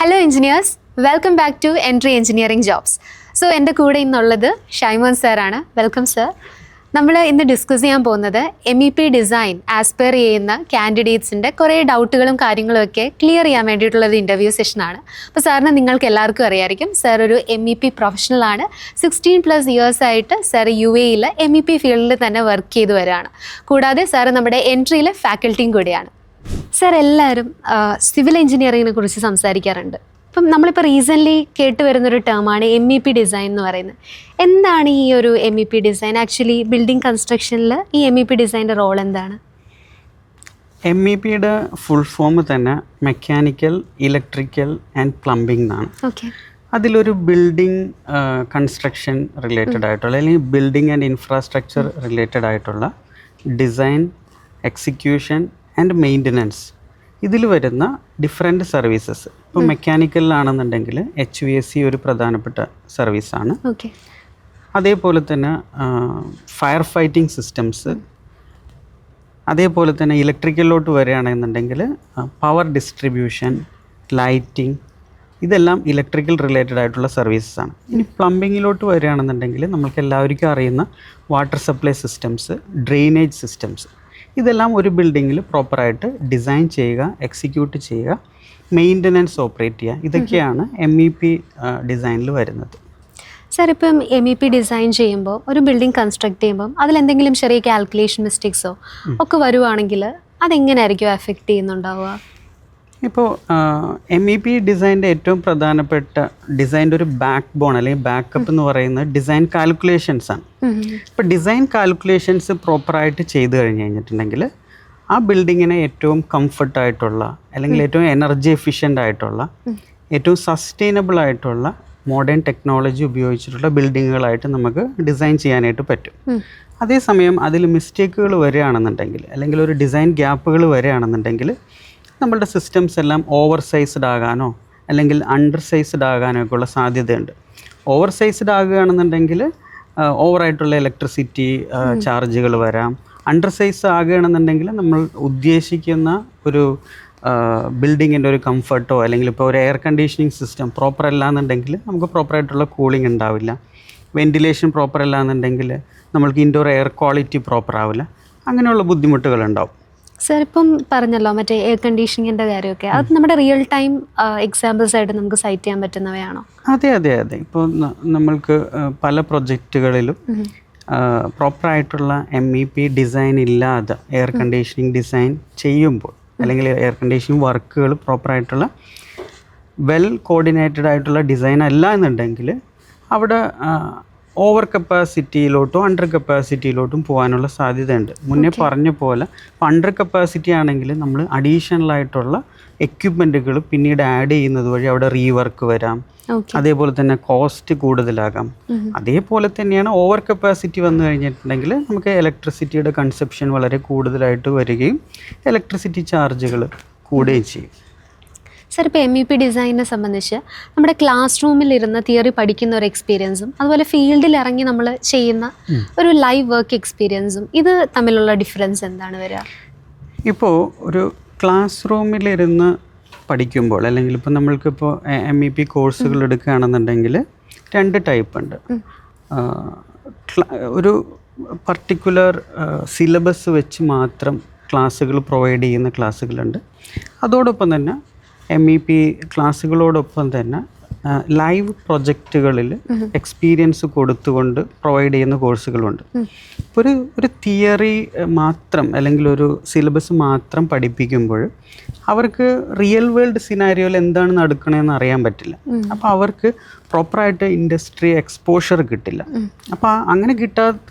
Hello engineers, welcome back to Entri engineering jobs. So എൻ്റെ കൂടെ ഇന്നുള്ളത് ഷൈമോൻ സാറാണ്. Welcome sir. നമ്മൾ ഇന്ന് ഡിസ്കസ് ചെയ്യാൻ പോകുന്നത് MEP ഡിസൈൻ ആസ്പയർ ചെയ്യുന്ന കാൻഡിഡേറ്റ്സിൻ്റെ കുറേ ഡൗട്ടുകളും കാര്യങ്ങളും ഒക്കെ ക്ലിയർ ചെയ്യാൻ വേണ്ടിയിട്ടുള്ളൊരു ഇൻ്റർവ്യൂ സെഷനാണ്. അപ്പോൾ സാറിന് നിങ്ങൾക്ക് എല്ലാവർക്കും അറിയാമായിരിക്കും, സാർ ഒരു MEP പ്രൊഫഷണലാണ്. 16+ ഇയേഴ്സ് ആയിട്ട് സാർ UAEയിൽ MEP ഫീൽഡിൽ തന്നെ വർക്ക് ചെയ്ത് വരികയാണ്. കൂടാതെ സാർ നമ്മുടെ എൻട്രിയിലെ ഫാക്കൽറ്റിയും കൂടിയാണ്. സാർ, എല്ലാവരും സിവിൽ എഞ്ചിനീയറിങ്ങിനെ കുറിച്ച് സംസാരിക്കാറുണ്ട്. ഇപ്പം നമ്മളിപ്പോൾ റീസെൻ്റ്ലി കേട്ട് വരുന്നൊരു ടേമാണ് MEP ഡിസൈൻ എന്ന് പറയുന്നത്. എന്താണ് ഈ ഒരു MEP ഡിസൈൻ? ആക്ച്വലി ബിൽഡിംഗ് കൺസ്ട്രക്ഷനിൽ ഈ MEP ഡിസൈൻ്റെ റോൾ എന്താണ്? MEPയുടെ ഫുൾ ഫോം തന്നെ മെക്കാനിക്കൽ, ഇലക്ട്രിക്കൽ ആൻഡ് പ്ലംബിംഗ് എന്നാണ്. ഓക്കെ. അതിലൊരു ബിൽഡിംഗ് കൺസ്ട്രക്ഷൻ റിലേറ്റഡ് ആയിട്ടുള്ള അല്ലെങ്കിൽ ബിൽഡിംഗ് ആൻഡ് ഇൻഫ്രാസ്ട്രക്ചർ റിലേറ്റഡ് ആയിട്ടുള്ള ഡിസൈൻ, എക്സിക്യൂഷൻ ആൻഡ് മെയിൻ്റനൻസ്, ഇതിൽ വരുന്ന ഡിഫറെൻറ്റ് സർവീസസ്. ഇപ്പോൾ മെക്കാനിക്കലിലാണെന്നുണ്ടെങ്കിൽ HVAC ഒരു പ്രധാനപ്പെട്ട സർവീസാണ്. ഓക്കെ. അതേപോലെ തന്നെ ഫയർ ഫൈറ്റിംഗ് സിസ്റ്റംസ്, അതേപോലെ തന്നെ ഇലക്ട്രിക്കലിലോട്ട് വരികയാണെന്നുണ്ടെങ്കിൽ പവർ ഡിസ്ട്രിബ്യൂഷൻ, ലൈറ്റിംഗ്, ഇതെല്ലാം ഇലക്ട്രിക്കൽ റിലേറ്റഡ് ആയിട്ടുള്ള സർവീസസാണ്. ഇനി പ്ലംബിങ്ങിലോട്ട് വരികയാണെന്നുണ്ടെങ്കിൽ നമ്മൾക്ക് എല്ലാവർക്കും അറിയുന്ന water supply systems, drainage systems, ഇതെല്ലാം ഒരു ബിൽഡിങ്ങിൽ പ്രോപ്പറായിട്ട് ഡിസൈൻ ചെയ്യുക, എക്സിക്യൂട്ട് ചെയ്യുക, മെയിൻ്റനൻസ് ഓപ്പറേറ്റ് ചെയ്യുക, ഇതൊക്കെയാണ് MEP ഡിസൈനിൽ വരുന്നത്. സാർ, ഇപ്പം MEP ഡിസൈൻ ചെയ്യുമ്പോൾ ഒരു ബിൽഡിംഗ് കൺസ്ട്രക്ട് ചെയ്യുമ്പം അതിലെന്തെങ്കിലും ചെറിയ കാൽക്കുലേഷൻ മിസ്റ്റേക്സോ ഒക്കെ വരുവാണെങ്കിൽ അതെങ്ങനെയായിരിക്കും എഫക്റ്റ് ചെയ്യുന്നുണ്ടാവുക? ഇപ്പോൾ MEP ഡിസൈൻ്റെ ഏറ്റവും പ്രധാനപ്പെട്ട ഡിസൈൻ്റെ ഒരു ബാക്ക് ബോൺ അല്ലെങ്കിൽ ബാക്കപ്പ് എന്ന് പറയുന്നത് ഡിസൈൻ കാൽക്കുലേഷൻസ് ആണ്. ഇപ്പോൾ ഡിസൈൻ കാൽക്കുലേഷൻസ് പ്രോപ്പറായിട്ട് ചെയ്ത് കഴിഞ്ഞിട്ടുണ്ടെങ്കിൽ ആ ബിൽഡിങ്ങിനെ ഏറ്റവും കംഫർട്ടായിട്ടുള്ള അല്ലെങ്കിൽ ഏറ്റവും എനർജി എഫിഷ്യൻ്റ് ആയിട്ടുള്ള, ഏറ്റവും സസ്റ്റൈനബിൾ ആയിട്ടുള്ള മോഡേൺ ടെക്നോളജി ഉപയോഗിച്ചിട്ടുള്ള ബിൽഡിങ്ങുകളായിട്ട് നമുക്ക് ഡിസൈൻ ചെയ്യാനായിട്ട് പറ്റും. അതേസമയം അതിൽ മിസ്റ്റേക്കുകൾ വരികയാണെന്നുണ്ടെങ്കിൽ അല്ലെങ്കിൽ ഒരു ഡിസൈൻ ഗ്യാപ്പുകൾ വരികയാണെന്നുണ്ടെങ്കിൽ നമ്മളുടെ സിസ്റ്റംസ് എല്ലാം ഓവർ സൈസ്ഡ് ആകാനോ അല്ലെങ്കിൽ അണ്ടർ സൈസ്ഡ് ആകാനോ ഒക്കെ ഉള്ള സാധ്യതയുണ്ട്. ഓവർ സൈസ്ഡ് ആകുകയാണെന്നുണ്ടെങ്കിൽ ഓവറായിട്ടുള്ള ഇലക്ട്രിസിറ്റി ചാർജുകൾ വരാം. അണ്ടർ സൈസ് ആകുകയാണെന്നുണ്ടെങ്കിൽ നമ്മൾ ഉദ്ദേശിക്കുന്ന ഒരു ബിൽഡിങ്ങിൻ്റെ ഒരു കംഫർട്ടോ അല്ലെങ്കിൽ ഇപ്പോൾ ഒരു എയർ കണ്ടീഷനിങ് സിസ്റ്റം പ്രോപ്പർ അല്ല എന്നുണ്ടെങ്കിൽ നമുക്ക് പ്രോപ്പറായിട്ടുള്ള കൂളിംഗ് ഉണ്ടാവില്ല. വെൻറ്റിലേഷൻ പ്രോപ്പർ അല്ല എന്നുണ്ടെങ്കിൽ നമ്മൾക്ക് ഇൻഡോർ എയർ ക്വാളിറ്റി പ്രോപ്പർ ആവില്ല. അങ്ങനെയുള്ള ബുദ്ധിമുട്ടുകളുണ്ടാവും. സാർ, ഇപ്പം പറഞ്ഞല്ലോ മറ്റേ എയർ കണ്ടീഷനിങ്ങിൻ്റെ കാര്യമൊക്കെ, അത് നമ്മുടെ റിയൽ ടൈം എക്സാമ്പിൾസ് ആയിട്ട് നമുക്ക് സൈറ്റ് ചെയ്യാൻ പറ്റുന്നവയാണോ? അതെ. ഇപ്പോൾ നമ്മൾക്ക് പല പ്രൊജക്റ്റുകളിലും പ്രോപ്പറായിട്ടുള്ള MEP ഡിസൈൻ ഇല്ലാതെ എയർ കണ്ടീഷനിങ് ഡിസൈൻ ചെയ്യുമ്പോൾ അല്ലെങ്കിൽ എയർ കണ്ടീഷനിങ് വർക്കുകൾ പ്രോപ്പറായിട്ടുള്ള വെൽ കോർഡിനേറ്റഡ് ആയിട്ടുള്ള ഡിസൈൻ അല്ല എന്നുണ്ടെങ്കിൽ അവിടെ ഓവർ കപ്പാസിറ്റിയിലോട്ടും അണ്ടർ കപ്പാസിറ്റിയിലോട്ടും പോകാനുള്ള സാധ്യതയുണ്ട്. മുന്നേ പറഞ്ഞ പോലെ ഇപ്പോൾ അണ്ടർ കപ്പാസിറ്റി ആണെങ്കിൽ നമ്മൾ അഡീഷണൽ ആയിട്ടുള്ള എക്യുപ്മെൻറ്റുകൾ പിന്നീട് ആഡ് ചെയ്യുന്നത് വഴി അവിടെ റീവർക്ക് വരാം. അതേപോലെ തന്നെ കോസ്റ്റ് കൂടുതലാകാം. അതേപോലെ തന്നെയാണ് ഓവർ കപ്പാസിറ്റി വന്നു കഴിഞ്ഞിട്ടുണ്ടെങ്കിൽ നമുക്ക് ഇലക്ട്രിസിറ്റിയുടെ കൺസപ്ഷൻ വളരെ കൂടുതലായിട്ട് വരികയും ഇലക്ട്രിസിറ്റി ചാർജുകൾ കൂടുകയും ചെയ്യും. സാർ, ഇപ്പോൾ MEP ഡിസൈനിനെ സംബന്ധിച്ച് നമ്മുടെ ക്ലാസ് റൂമിലിരുന്ന് തിയറി പഠിക്കുന്ന ഒരു എക്സ്പീരിയൻസും അതുപോലെ ഫീൽഡിൽ ഇറങ്ങി നമ്മൾ ചെയ്യുന്ന ഒരു ലൈവ് വർക്ക് എക്സ്പീരിയൻസും ഇത് തമ്മിലുള്ള ഡിഫറൻസ് എന്താണ് വരിക? ഇപ്പോൾ ഒരു ക്ലാസ് റൂമിലിരുന്ന് പഠിക്കുമ്പോൾ അല്ലെങ്കിൽ ഇപ്പോൾ നമ്മൾക്കിപ്പോൾ MEP കോഴ്സുകൾ എടുക്കുകയാണെന്നുണ്ടെങ്കിൽ 2 ടൈപ്പ് ഉണ്ട്. ഒരു പർട്ടിക്കുലർ സിലബസ് വെച്ച് മാത്രം ക്ലാസ്സുകൾ പ്രൊവൈഡ് ചെയ്യുന്ന ക്ലാസ്സുകളുണ്ട്. അതോടൊപ്പം തന്നെ MEP ക്ലാസ്സുകളോടൊപ്പം തന്നെ ലൈവ് പ്രൊജക്റ്റുകളിൽ എക്സ്പീരിയൻസ് കൊടുത്തുകൊണ്ട് പ്രൊവൈഡ് ചെയ്യുന്ന കോഴ്സുകളുണ്ട്. ഒരു തിയറി മാത്രം അല്ലെങ്കിൽ ഒരു സിലബസ് മാത്രം പഠിപ്പിക്കുമ്പോൾ അവർക്ക് റിയൽ വേൾഡ് സിനാരിയോയിൽ എന്താണ് നടക്കണമെന്ന് അറിയാൻ പറ്റില്ല. അപ്പോൾ അവർക്ക് പ്രോപ്പറായിട്ട് ഇൻഡസ്ട്രി എക്സ്പോഷർ കിട്ടില്ല. അപ്പോൾ അങ്ങനെ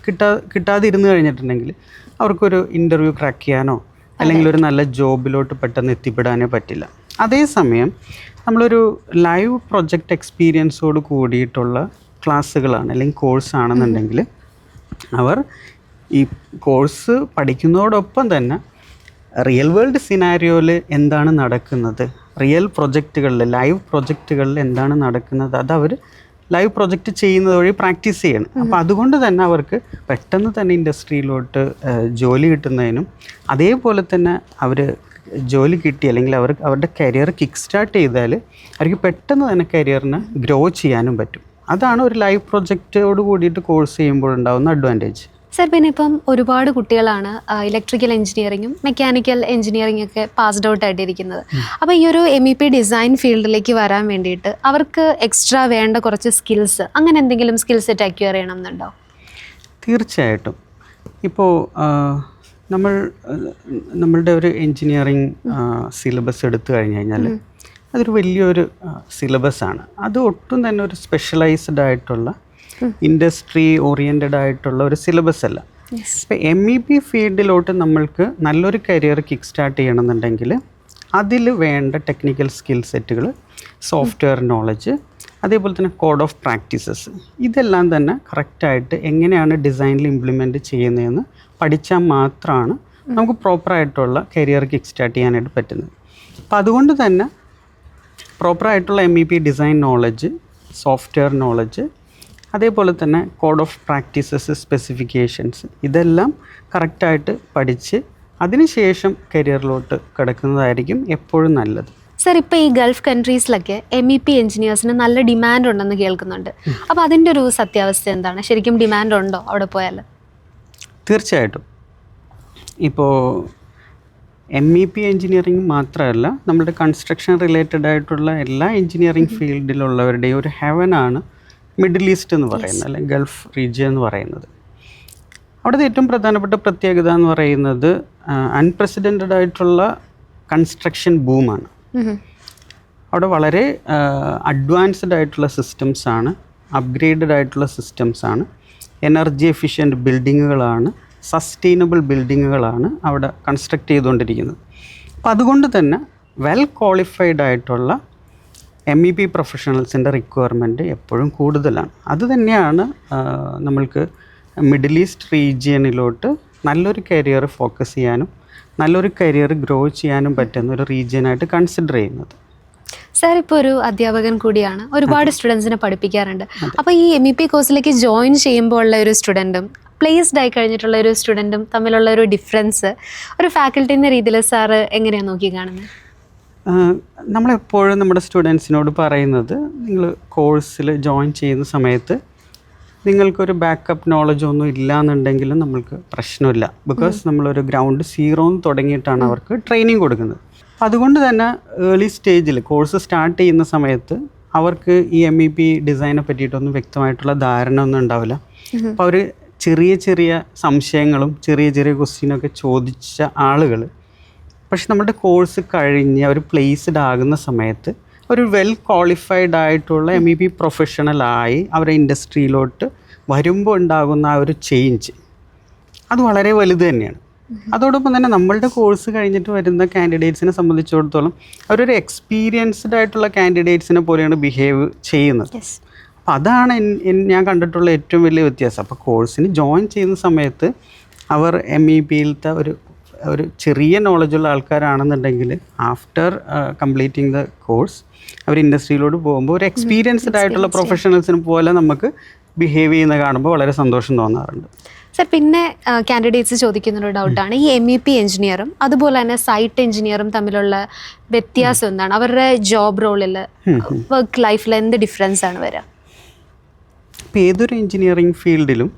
കിട്ടാതിരുന്നു കഴിഞ്ഞിട്ടുണ്ടെങ്കിൽ അവർക്കൊരു ഇൻ്റർവ്യൂ ക്രാക്ക് ചെയ്യാനോ അല്ലെങ്കിൽ ഒരു നല്ല ജോബിലോട്ട് പെട്ടെന്ന് എത്തിപ്പെടാനോ പറ്റില്ല. അതേസമയം നമ്മളൊരു ലൈവ് പ്രൊജക്റ്റ് എക്സ്പീരിയൻസോട് കൂടിയിട്ടുള്ള ക്ലാസ്സുകളാണ് അല്ലെങ്കിൽ കോഴ്സാണെന്നുണ്ടെങ്കിൽ അവർ ഈ കോഴ്സ് പഠിക്കുന്നതോടൊപ്പം തന്നെ റിയൽ വേൾഡ് സിനാരിയോയിൽ എന്താണ് നടക്കുന്നത്, റിയൽ പ്രൊജക്റ്റുകളിൽ ലൈവ് പ്രൊജക്റ്റുകളിൽ എന്താണ് നടക്കുന്നത്, അതവർ ലൈവ് പ്രൊജക്റ്റ് ചെയ്യുന്നത് വഴി പ്രാക്ടീസ് ചെയ്യണം. അപ്പോൾ അതുകൊണ്ട് തന്നെ അവർക്ക് പെട്ടെന്ന് തന്നെ ഇൻഡസ്ട്രിയിലോട്ട് ജോലി കിട്ടുന്നതിനും അതേപോലെ തന്നെ അവർ ജോലി കിട്ടി അല്ലെങ്കിൽ അവരുടെ കരിയർ കിക്ക് സ്റ്റാർട്ട് ചെയ്താൽ അവർക്ക് പെട്ടെന്ന് തന്നെ കരിയറിന് ഗ്രോ ചെയ്യാനും പറ്റും. അതാണ് ഒരു ലൈവ് പ്രൊജക്റ്റോട് കൂടിയിട്ട് കോഴ്സ് ചെയ്യുമ്പോഴുണ്ടാകുന്ന അഡ്വാൻറ്റേജ്. സർ, പിന്നെ ഇപ്പം ഒരുപാട് കുട്ടികളാണ് ഇലക്ട്രിക്കൽ എഞ്ചിനീയറിങ്ങും മെക്കാനിക്കൽ എഞ്ചിനീയറിംഗ് ഒക്കെ പാസ്ഡ് ഔട്ട് ആയിട്ടിരിക്കുന്നത്. അപ്പോൾ ഈ ഒരു MEP ഡിസൈൻ ഫീൽഡിലേക്ക് വരാൻ വേണ്ടിയിട്ട് അവർക്ക് എക്സ്ട്രാ വേണ്ട കുറച്ച് സ്കിൽസ്, അങ്ങനെ എന്തെങ്കിലും സ്കിൽ സെറ്റ് അക്വയർ ചെയ്യണം എന്നുണ്ടോ? തീർച്ചയായിട്ടും. ഇപ്പോൾ നമ്മളുടെ ഒരു എൻജിനീയറിങ് സിലബസ് എടുത്തു കഴിഞ്ഞാൽ അതൊരു വലിയൊരു സിലബസാണ്. അത് ഒട്ടും തന്നെ ഒരു സ്പെഷ്യലൈസ്ഡ് ആയിട്ടുള്ള ഇൻഡസ്ട്രി ഓറിയൻറ്റഡ് ആയിട്ടുള്ള ഒരു സിലബസ് അല്ല. ഇപ്പോൾ MEP ഫീൽഡിലോട്ട് നമ്മൾക്ക് നല്ലൊരു കരിയർ കിക്ക് സ്റ്റാർട്ട് ചെയ്യണമെന്നുണ്ടെങ്കിൽ അതിൽ വേണ്ട ടെക്നിക്കൽ സ്കിൽ സെറ്റുകൾ, സോഫ്റ്റ്വെയർ നോളജ്, അതേപോലെ തന്നെ കോഡ് ഓഫ് പ്രാക്ടീസസ്, ഇതെല്ലാം തന്നെ കറക്റ്റായിട്ട് എങ്ങനെയാണ് ഡിസൈനിൽ ഇംപ്ലിമെൻറ്റ് ചെയ്യുന്നതെന്ന് പഠിച്ചാൽ മാത്രമാണ് നമുക്ക് പ്രോപ്പറായിട്ടുള്ള കരിയർ കിക്ക് സ്റ്റാർട്ട് ചെയ്യാനായിട്ട് പറ്റുന്നത്. അപ്പം അതുകൊണ്ട് തന്നെ പ്രോപ്പറായിട്ടുള്ള MEP design knowledge, software knowledge, അതേപോലെ തന്നെ കോഡ് ഓഫ് പ്രാക്ടീസസ്, സ്പെസിഫിക്കേഷൻസ്, ഇതെല്ലാം കറക്റ്റായിട്ട് പഠിച്ച് അതിനുശേഷം കരിയറിലോട്ട് കിടക്കുന്നതായിരിക്കും എപ്പോഴും നല്ലത്. സർ, ഇപ്പോൾ ഈ ഗൾഫ് കൺട്രീസിലൊക്കെ MEP എഞ്ചിനീയേഴ്സിന് നല്ല ഡിമാൻഡ് ഉണ്ടെന്ന് കേൾക്കുന്നുണ്ട്. അപ്പോൾ അതിൻ്റെ ഒരു സത്യാവസ്ഥ എന്താണ്? ശരിക്കും ഡിമാൻഡ് ഉണ്ടോ അവിടെ പോയാൽ? തീർച്ചയായിട്ടും. ഇപ്പോൾ MEP എഞ്ചിനീയറിംഗ് മാത്രമല്ല, നമ്മുടെ കൺസ്ട്രക്ഷൻ റിലേറ്റഡ് ആയിട്ടുള്ള എല്ലാ എഞ്ചിനീയറിംഗ് ഫീൽഡിലുള്ളവരുടെയും ഒരു ഹെവനാണ് മിഡിൽ ഈസ്റ്റ് എന്ന് പറയുന്നത്, അല്ലെങ്കിൽ ഗൾഫ് റീജിയൻ എന്ന് പറയുന്നത്. അവിടുത്തെ ഏറ്റവും പ്രധാനപ്പെട്ട പ്രത്യേകത എന്ന് പറയുന്നത് അൺപ്രസിഡൻറ്റഡ് ആയിട്ടുള്ള കൺസ്ട്രക്ഷൻ ബൂമാണ്. അവിടെ വളരെ അഡ്വാൻസ്ഡ് ആയിട്ടുള്ള സിസ്റ്റംസാണ്, അപ്ഗ്രേഡഡ് ആയിട്ടുള്ള സിസ്റ്റംസാണ്, എനർജി എഫിഷ്യൻറ്റ് ബിൽഡിങ്ങുകളാണ്, സസ്റ്റൈനബിൾ ബിൽഡിങ്ങുകളാണ് അവിടെ കൺസ്ട്രക്ട് ചെയ്തുകൊണ്ടിരിക്കുന്നത്. അപ്പോൾ അതുകൊണ്ട് തന്നെ വെൽ ക്വാളിഫൈഡ് ആയിട്ടുള്ള MEP പ്രൊഫഷണൽസിൻ്റെ റിക്വയർമെൻറ്റ് എപ്പോഴും കൂടുതലാണ്. അതുതന്നെയാണ് നമ്മൾക്ക് മിഡിൽ ഈസ്റ്റ് റീജിയനിലോട്ട് നല്ലൊരു കരിയർ ഫോക്കസ് ചെയ്യാനും നല്ലൊരു കരിയർ ഗ്രോ ചെയ്യാനും പറ്റുന്ന ഒരു റീജിയനായിട്ട് കൺസിഡർ ചെയ്യുന്നത്. സാർ, ഇപ്പോൾ ഒരു അധ്യാപകൻ കൂടിയാണ്, ഒരുപാട് സ്റ്റുഡൻസിനെ പഠിപ്പിക്കാറുണ്ട്. അപ്പോൾ ഈ MEP കോഴ്സിലേക്ക് ജോയിൻ ചെയ്യുമ്പോൾ ഉള്ള ഒരു സ്റ്റുഡൻറ്റും പ്ലേസ്ഡ് ആയി കഴിഞ്ഞിട്ടുള്ള ഒരു സ്റ്റുഡൻറ്റും തമ്മിലുള്ള ഒരു ഡിഫറൻസ് ഒരു ഫാക്കൽറ്റി എന്ന രീതിയിൽ സാറ് എങ്ങനെയാണ് നോക്കി കാണുന്നത്? നമ്മളെപ്പോഴും നമ്മുടെ സ്റ്റുഡൻസിനോട് പറയുന്നത്, നിങ്ങൾ കോഴ്സിൽ ജോയിൻ ചെയ്യുന്ന സമയത്ത് നിങ്ങൾക്കൊരു ബാക്കപ്പ് നോളജ് ഒന്നും ഇല്ലയെന്നുണ്ടെങ്കിലും നമ്മൾക്ക് പ്രശ്നമില്ല. ബിക്കോസ് നമ്മളൊരു ഗ്രൗണ്ട് സീറോന്ന് തുടങ്ങിയിട്ടാണ് അവർക്ക് ട്രെയിനിങ് കൊടുക്കുന്നത്. അതുകൊണ്ട് തന്നെ ഏർലി സ്റ്റേജിൽ കോഴ്സ് സ്റ്റാർട്ട് ചെയ്യുന്ന സമയത്ത് അവർക്ക് ഈ MEP ഡിസൈനെ പറ്റിയിട്ടൊന്നും വ്യക്തമായിട്ടുള്ള ധാരണ ഒന്നും ഉണ്ടാവില്ല. അപ്പോൾ അവർ ചെറിയ ചെറിയ സംശയങ്ങളും ചെറിയ ചെറിയ ക്വസ്റ്റ്യനൊക്കെ ചോദിച്ച ആളുകൾ പക്ഷെ നമ്മുടെ കോഴ്സ് കഴിഞ്ഞ് അവർ പ്ലേസ്ഡ് ആകുന്ന സമയത്ത് ഒരു വെൽ ക്വാളിഫൈഡ് ആയിട്ടുള്ള MEP പ്രൊഫഷണലായി അവരെ ഇൻഡസ്ട്രിയിലോട്ട് വരുമ്പോൾ ഉണ്ടാകുന്ന ആ ഒരു ചേഞ്ച് അത് വളരെ വലുത് തന്നെയാണ്. അതോടൊപ്പം തന്നെ നമ്മളുടെ കോഴ്സ് കഴിഞ്ഞിട്ട് വരുന്ന കാൻഡിഡേറ്റ്സിനെ സംബന്ധിച്ചിടത്തോളം അവരൊരു എക്സ്പീരിയൻസ്ഡ് ആയിട്ടുള്ള കാൻഡിഡേറ്റ്സിനെ പോലെയാണ് ബിഹേവ് ചെയ്യുന്നത്. അപ്പോൾ അതാണ് ഞാൻ കണ്ടിട്ടുള്ള ഏറ്റവും വലിയ വ്യത്യാസം. അപ്പോൾ കോഴ്സിന് ജോയിൻ ചെയ്യുന്ന സമയത്ത് അവർ MEPയിലത്തെ ഒരു ചെറിയ നോളജുള്ള ആൾക്കാരാണെന്നുണ്ടെങ്കിൽ ആഫ്റ്റർ കംപ്ലീറ്റിംഗ് ദ കോഴ്സ് അവർ ഇൻഡസ്ട്രിയിലോട്ട് പോകുമ്പോൾ ഒരു എക്സ്പീരിയൻസ്ഡ് ആയിട്ടുള്ള പ്രൊഫഷണൽസിനെ പോലെ നമുക്ക് ബിഹേവ് ചെയ്യുന്ന കാണുമ്പോൾ വളരെ സന്തോഷം തോന്നാറുണ്ട്. സർ, പിന്നെ കാൻഡിഡേറ്റ്സ് ചോദിക്കുന്നൊരു ഡൗട്ടാണ്, ഈ MEP എഞ്ചിനീയറും അതുപോലെ തന്നെ സൈറ്റ് എഞ്ചിനീയറും തമ്മിലുള്ള വ്യത്യാസം എന്താണ്? അവരുടെ ജോബ് റോളിൽ, വർക്ക് ലൈഫിൽ എന്ത് ഡിഫറൻസ് ആണ് വരിക? ഇപ്പോൾ ഏതൊരു എഞ്ചിനീയറിംഗ് ഫീൽഡിലും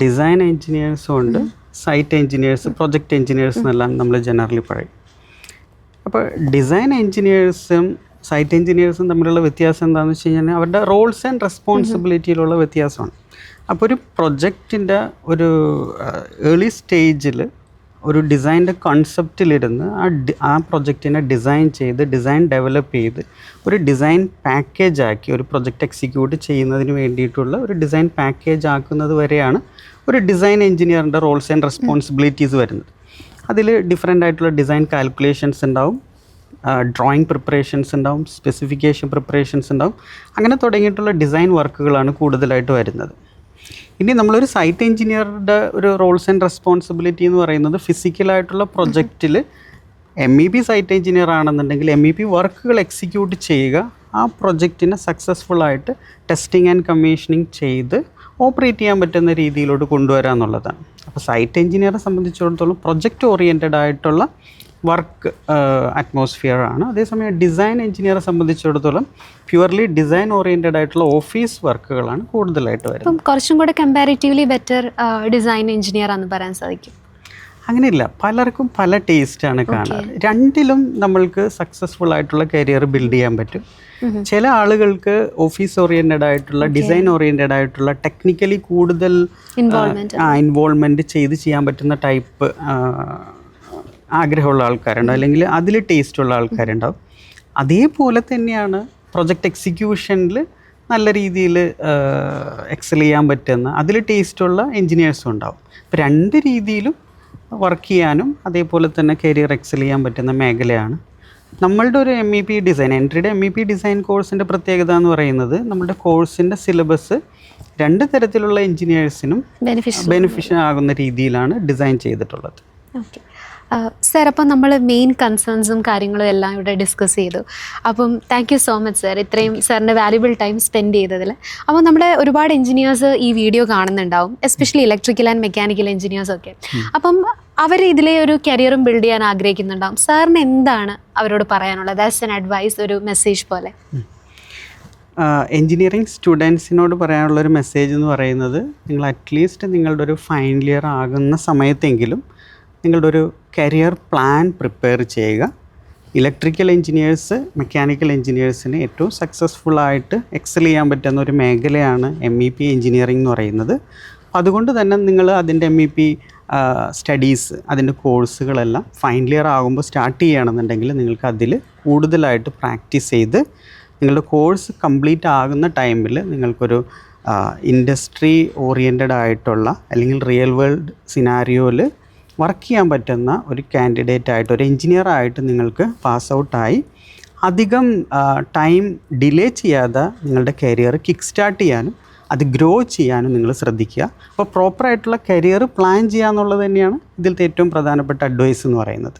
ഡിസൈൻ എഞ്ചിനീയേഴ്സും ഉണ്ട്, സൈറ്റ് എഞ്ചിനീയേഴ്സ്, പ്രൊജക്റ്റ് എഞ്ചിനീയേഴ്സ് എന്നെല്ലാം നമ്മൾ ജനറലി പറയും. അപ്പോൾ ഡിസൈൻ എഞ്ചിനീയേഴ്സും സൈറ്റ് എഞ്ചിനീയേഴ്സും തമ്മിലുള്ള വ്യത്യാസം എന്താണെന്ന് വെച്ച് കഴിഞ്ഞാൽ അവരുടെ റോൾസ് ആൻഡ് റെസ്പോൺസിബിലിറ്റിയിലുള്ള വ്യത്യാസമാണ്. അപ്പോൾ ഒരു പ്രൊജക്റ്റിൻ്റെ ഒരു ഏർലി സ്റ്റേജിൽ ഒരു ഡിസൈൻ്റെ കോൺസെപ്റ്റിലിരുന്ന് ആ പ്രൊജക്റ്റിനെ ഡിസൈൻ ചെയ്ത് ഡിസൈൻ ഡെവലപ്പ് ചെയ്ത് ഒരു ഡിസൈൻ പാക്കേജ് ആക്കി ഒരു പ്രൊജക്റ്റ് എക്സിക്യൂട്ട് ചെയ്യുന്നതിന് വേണ്ടിയിട്ടുള്ള ഒരു ഡിസൈൻ പാക്കേജ് ആക്കുന്നത് വരെയാണ് ഒരു ഡിസൈൻ എഞ്ചിനീയറിൻ്റെ റോൾസ് ആൻഡ് റെസ്പോൺസിബിലിറ്റീസ് വരുന്നത്. അതിൽ ഡിഫറെൻ്റ് ആയിട്ടുള്ള ഡിസൈൻ കാൽക്കുലേഷൻസ് ഉണ്ടാവും, ഡ്രോയിങ് പ്രിപ്പറേഷൻസ് ഉണ്ടാവും, സ്പെസിഫിക്കേഷൻ പ്രിപ്പറേഷൻസ് ഉണ്ടാവും, അങ്ങനെ തുടങ്ങിയിട്ടുള്ള ഡിസൈൻ വർക്കുകളാണ് കൂടുതലായിട്ട് വരുന്നത്. ഇനി നമ്മളൊരു സൈറ്റ് എഞ്ചിനീയറുടെ ഒരു റോൾസ് ആൻഡ് റെസ്പോൺസിബിലിറ്റി എന്ന് പറയുന്നത് ഫിസിക്കലായിട്ടുള്ള പ്രൊജക്റ്റിൽ MEP സൈറ്റ് എഞ്ചിനീയർ ആണെന്നുണ്ടെങ്കിൽ MEP വർക്കുകൾ എക്സിക്യൂട്ട് ചെയ്യുക, ആ പ്രൊജക്റ്റിനെ സക്സസ്ഫുള്ളായിട്ട് ടെസ്റ്റിംഗ് ആൻഡ് കമ്മീഷനിങ് ചെയ്ത് ഓപ്പറേറ്റ് ചെയ്യാൻ പറ്റുന്ന രീതിയിലോട്ട് കൊണ്ടുവരിക എന്നുള്ളതാണ്. അപ്പോൾ സൈറ്റ് എഞ്ചിനീയറെ സംബന്ധിച്ചിടത്തോളം പ്രൊജക്റ്റ് ഓറിയൻറ്റഡ് ആയിട്ടുള്ള വർക്ക് അറ്റ്മോസ്ഫിയർ ആണ്. അതേസമയം ഡിസൈൻ എഞ്ചിനീയറെ സംബന്ധിച്ചിടത്തോളം പ്യുവർലി ഡിസൈൻ ഓറിയൻറ്റഡ് ആയിട്ടുള്ള ഓഫീസ് വർക്കുകളാണ് കൂടുതലായിട്ട് വരുന്നത്. അപ്പം കുറച്ചും കൂടെ കമ്പാരിറ്റീവ്ലി ബെറ്റർ ഡിസൈൻ എഞ്ചിനീയർ ആണെന്ന് പറയാൻ സാധിക്കും. അങ്ങനെയില്ല, പലർക്കും പല ടേസ്റ്റാണ് കാണാറ്. രണ്ടിലും നമ്മൾക്ക് സക്സസ്ഫുൾ ആയിട്ടുള്ള കരിയർ ബിൽഡ് ചെയ്യാൻ പറ്റും. ചില ആളുകൾക്ക് ഓഫീസ് ഓറിയൻറ്റഡ് ആയിട്ടുള്ള ഡിസൈൻ ഓറിയൻറ്റഡ് ആയിട്ടുള്ള ടെക്നിക്കലി കൂടുതൽ ഇൻവോൾവ്മെൻറ്റ് ചെയ്യാൻ പറ്റുന്ന ടൈപ്പ് ആഗ്രഹമുള്ള ആൾക്കാരുണ്ടാവും, അല്ലെങ്കിൽ അതിൽ ടേസ്റ്റുള്ള ആൾക്കാരുണ്ടാവും. അതേപോലെ തന്നെയാണ് പ്രൊജക്റ്റ് എക്സിക്യൂഷനിൽ നല്ല രീതിയിൽ എക്സൽ ചെയ്യാൻ പറ്റുന്ന അതിൽ ടേസ്റ്റുള്ള എൻജിനീയേഴ്സും ഉണ്ടാവും. അപ്പോൾ രണ്ട് രീതിയിലും വർക്ക് ചെയ്യാനും അതേപോലെ തന്നെ കരിയർ എക്സൽ ചെയ്യാൻ പറ്റുന്ന മേഖലയാണ് നമ്മളുടെ ഒരു MEP ഡിസൈൻ. എൻട്രിയുടെ MEP ഡിസൈൻ കോഴ്സിൻ്റെ പ്രത്യേകത എന്ന് പറയുന്നത് നമ്മുടെ കോഴ്സിൻ്റെ സിലബസ് രണ്ട് തരത്തിലുള്ള എൻജിനീയേഴ്സിനും ബെനിഫിഷ്യൽ ആകുന്ന രീതിയിലാണ് ഡിസൈൻ ചെയ്തിട്ടുള്ളത്. ഓക്കെ സർ, അപ്പം നമ്മൾ മെയിൻ കൺസേൺസും കാര്യങ്ങളും എല്ലാം ഇവിടെ ഡിസ്കസ് ചെയ്തു. അപ്പം thank you so much sir, ഇത്രയും സാറിൻ്റെ വാല്യുബിൾ ടൈം സ്പെൻഡ് ചെയ്തതിൽ. അപ്പോൾ നമ്മുടെ ഒരുപാട് എഞ്ചിനീയേഴ്സ് ഈ വീഡിയോ കാണുന്നുണ്ടാവും, എസ്പെഷ്യലി ഇലക്ട്രിക്കൽ ആൻഡ് മെക്കാനിക്കൽ എഞ്ചിനീയേഴ്സൊക്കെ. അപ്പം അവർ ഇതിലെ ഒരു കരിയറും ബിൽഡ് ചെയ്യാൻ ആഗ്രഹിക്കുന്നുണ്ടാവും. സാറിന് എന്താണ് അവരോട് പറയാനുള്ളത് ആസ് എൻ അഡ്വൈസ്, ഒരു മെസ്സേജ് പോലെ? എൻജിനീയറിംഗ് സ്റ്റുഡൻസിനോട് പറയാനുള്ളൊരു മെസ്സേജ് എന്ന് പറയുന്നത്, നിങ്ങൾ അറ്റ്ലീസ്റ്റ് നിങ്ങളുടെ ഒരു ഫൈനൽ ഇയർ ആകുന്ന സമയത്തെങ്കിലും നിങ്ങളുടെ ഒരു കരിയർ പ്ലാൻ പ്രിപ്പയർ ചെയ്യുക. ഇലക്ട്രിക്കൽ എൻജിനീയേഴ്സ് മെക്കാനിക്കൽ എൻജിനീയേഴ്സിന് ഏറ്റവും സക്സസ്ഫുള്ളായിട്ട് എക്സൽ ചെയ്യാൻ പറ്റുന്ന ഒരു മേഖലയാണ് MEP എൻജിനീയറിംഗ് എന്ന് പറയുന്നത്. അതുകൊണ്ട് തന്നെ നിങ്ങൾ അതിൻ്റെ MEP സ്റ്റഡീസ്, അതിൻ്റെ കോഴ്സുകളെല്ലാം ഫൈനൽ ഇയർ ആകുമ്പോൾ സ്റ്റാർട്ട് ചെയ്യുകയാണെന്നുണ്ടെങ്കിൽ നിങ്ങൾക്ക് അതിൽ കൂടുതലായിട്ട് പ്രാക്ടീസ് ചെയ്ത് നിങ്ങളുടെ കോഴ്സ് കംപ്ലീറ്റ് ആകുന്ന ടൈമിൽ നിങ്ങൾക്കൊരു ഇൻഡസ്ട്രി ഓറിയൻറ്റഡ് ആയിട്ടുള്ള അല്ലെങ്കിൽ റിയൽ വേൾഡ് സിനാരിയോയിൽ വർക്ക് ചെയ്യാൻ പറ്റുന്ന ഒരു കാൻഡിഡേറ്റ് ആയിട്ട്, ഒരു എൻജിനീയർ ആയിട്ട് നിങ്ങൾക്ക് പാസ് ഔട്ടായി അധികം ടൈം ഡിലേ ചെയ്യാതെ നിങ്ങളുടെ കരിയർ കിക്ക് സ്റ്റാർട്ട് ചെയ്യാനും അത് ഗ്രോ ചെയ്യാനും നിങ്ങൾ ശ്രദ്ധിക്കുക. അപ്പോൾ പ്രോപ്പറായിട്ടുള്ള കരിയർ പ്ലാൻ ചെയ്യുക എന്നുള്ളത് തന്നെയാണ് ഇതിലത്തെ ഏറ്റവും പ്രധാനപ്പെട്ട അഡ്വൈസ് എന്ന് പറയുന്നത്.